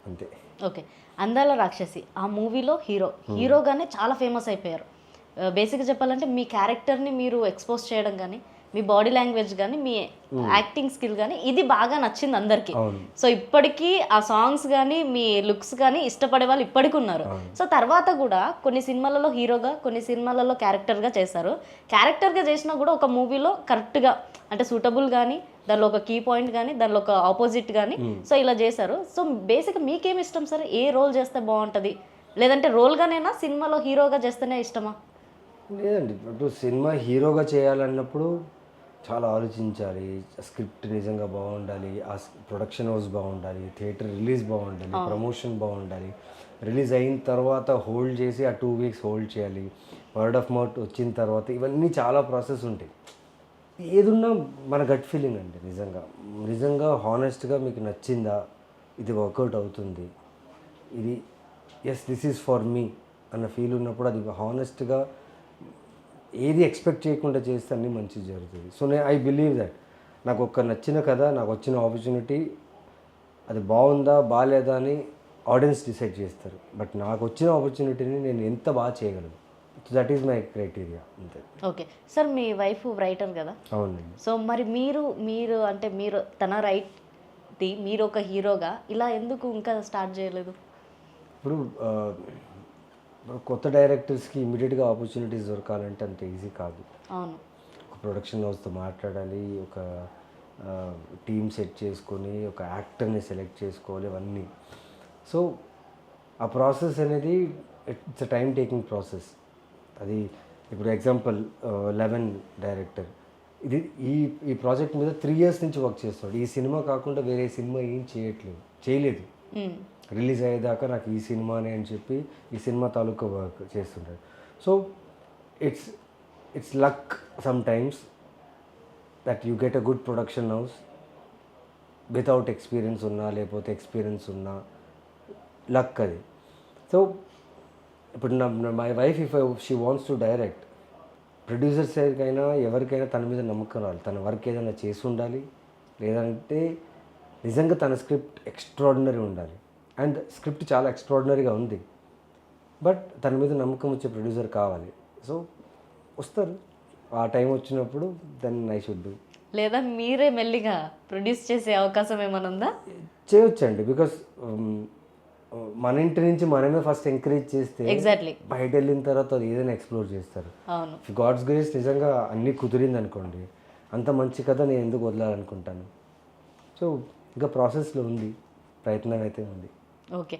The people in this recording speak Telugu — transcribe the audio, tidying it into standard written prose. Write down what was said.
అంతే. ఓకే. 'అందాల రాక్షసి' ఆ మూవీలో హీరోగానే చాలా ఫేమస్ అయిపోయారు. బేసిక్‌గా చెప్పాలంటే మీ క్యారెక్టర్‌ని మీరు ఎక్స్‌పోజ్ చేయడం గానీ, మీ బాడీ లాంగ్వేజ్ గానీ, మీ యాక్టింగ్ స్కిల్ గానీ ఇది బాగా నచ్చింది అందరికి. అవును. సో ఇప్పటికీ ఆ సాంగ్స్ గానీ, మీ లుక్స్ గానీ ఇష్టపడే వాళ్ళు ఇప్పటికి ఉన్నారు. సో తర్వాత గూడా కొన్ని సినిమాలలో హీరోగా, కొన్ని సినిమాలలో క్యారెక్టర్‌గా చేశారు. క్యారెక్టర్‌గా చేసినా గూడా ఒక మూవీలో కరెక్ట్‌గా అంటే సూటబుల్ గానీ, దానిలో ఒక కీ పాయింట్ గానీ, దానిలో ఒక ఆపోజిట్ గానీ సో ఇలా చేశారు. సో బేసిక్‌గా మీకేమి ఇష్టం సార్? ఏ రోల్ చేస్తే బావుంటది? లేదంటే రోల్‌గానేనా సినిమాలో హీరోగా చేస్తేనే ఇష్టమా? లేదండి, ఇప్పుడు సినిమా హీరోగా చేయాలన్నప్పుడు చాలా ఆలోచించాలి. స్క్రిప్ట్ నిజంగా బాగుండాలి, ప్రొడక్షన్ హౌస్ బాగుండాలి, థియేటర్ రిలీజ్ బాగుండాలి, ప్రమోషన్ బాగుండాలి, రిలీజ్ అయిన తర్వాత హోల్డ్ చేసి ఆ 2 వీక్స్ హోల్డ్ చేయాలి, వర్డ్ ఆఫ్ మౌత్ వచ్చిన తర్వాత ఇవన్నీ చాలా ప్రాసెస్ ఉంటాయి. ఏదున్నా మన గట్ ఫీలింగ్ అండి. నిజంగా హానెస్ట్గా మీకు నచ్చిందా, ఇది వర్కౌట్ అవుతుంది, ఇది yes this is for me అన్న ఫీల్ ఉన్నప్పుడు అది హానెస్ట్గా ఏది ఎక్స్పెక్ట్ చేయకుండా చేస్తే అన్నీ మంచిగా జరుగుతుంది. సో ఐ బిలీవ్ దట్ నాకు ఒక నచ్చిన కథ, నాకు వచ్చిన ఆపర్చునిటీ అది బాగుందా బాగాలేదా అని ఆడియన్స్ డిసైడ్ చేస్తారు. బట్ నాకు వచ్చిన ఆపర్చునిటీని నేను ఎంత బాగా చేయగలను, దట్ ఈజ్ మై క్రైటీరియా అంతే. ఓకే. సార్ మీ వైఫ్ రైటర్ కదా? అవునండి. సో మరి మీరు అంటే మీరు తన రైట్‌ది మీరు ఒక హీరోగా ఇలా ఎందుకు ఇంకా స్టార్ట్ చేయలేదు? ఇప్పుడు కొత్త డైరెక్టర్స్కి ఇమీడియట్గా ఆపర్చునిటీస్ దొరకాలంటే అంత ఈజీ కాదు. అవును. ఒక ప్రొడక్షన్ హౌస్తో మాట్లాడాలి, ఒక టీమ్ సెట్ చేసుకొని, ఒక యాక్టర్ని సెలెక్ట్ చేసుకోవాలి, ఇవన్నీ. సో ఆ ప్రాసెస్ అనేది it's a time taking process. అది ఇప్పుడు ఎగ్జాంపుల్ 11 డైరెక్టర్ ఇది ఈ ఈ ప్రాజెక్ట్ మీద 3 years నుంచి వర్క్ చేస్తాడు. ఈ సినిమా కాకుండా వేరే సినిమా ఏం చేయలేదు. రిలీజ్ అయ్యేదాకా నాకు ఈ సినిమానే అని చెప్పి ఈ సినిమా తాలూకా వర్క్ చేస్తుంటాడు. So it's luck sometimes that you get a good production house without experience ఉన్నా, లేకపోతే ఎక్స్పీరియన్స్ ఉన్నా, లక్ అది. సో ఇప్పుడు my wife if she wants to direct, producer సైడ్కైనా ఎవరికైనా తన మీద నమ్మకం రావాలి. తన వర్క్ ఏదైనా చేసి ఉండాలి, లేదంటే నిజంగా తన స్క్రిప్ట్ ఎక్స్ట్రాడినరీ ఉండాలి. అండ్ స్క్రిప్ట్ చాలా ఎక్స్ట్రాడినరీగా ఉంది, బట్ తన మీద నమ్మకం వచ్చే ప్రొడ్యూసర్ కావాలి. సో వస్తారు, ఆ టైం వచ్చినప్పుడు దెన్ ఐ షుడ్ డూ. లేదా మీరే మెల్లిగా ప్రొడ్యూస్ చేసే అవకాశం ఏమైనా ఉందా? చేయొచ్చండి, బికాస్ మన ఇంటి నుంచి మనమే ఫస్ట్ ఎంకరేజ్ చేస్తే ఎగ్జాక్ట్లీ బయట వెళ్ళిన తర్వాత అది ఏదైనా ఎక్స్ప్లోర్ చేస్తారు. అవును. గాడ్స్ గ్రేస్ నిజంగా అన్నీ కుదిరింది అనుకోండి, అంత మంచి కథ నేను ఎందుకు వదలాలనుకుంటాను. సో ఇంకా ప్రాసెస్లో ఉంది, ప్రయత్నం అయితే ఉంది. ఓకే.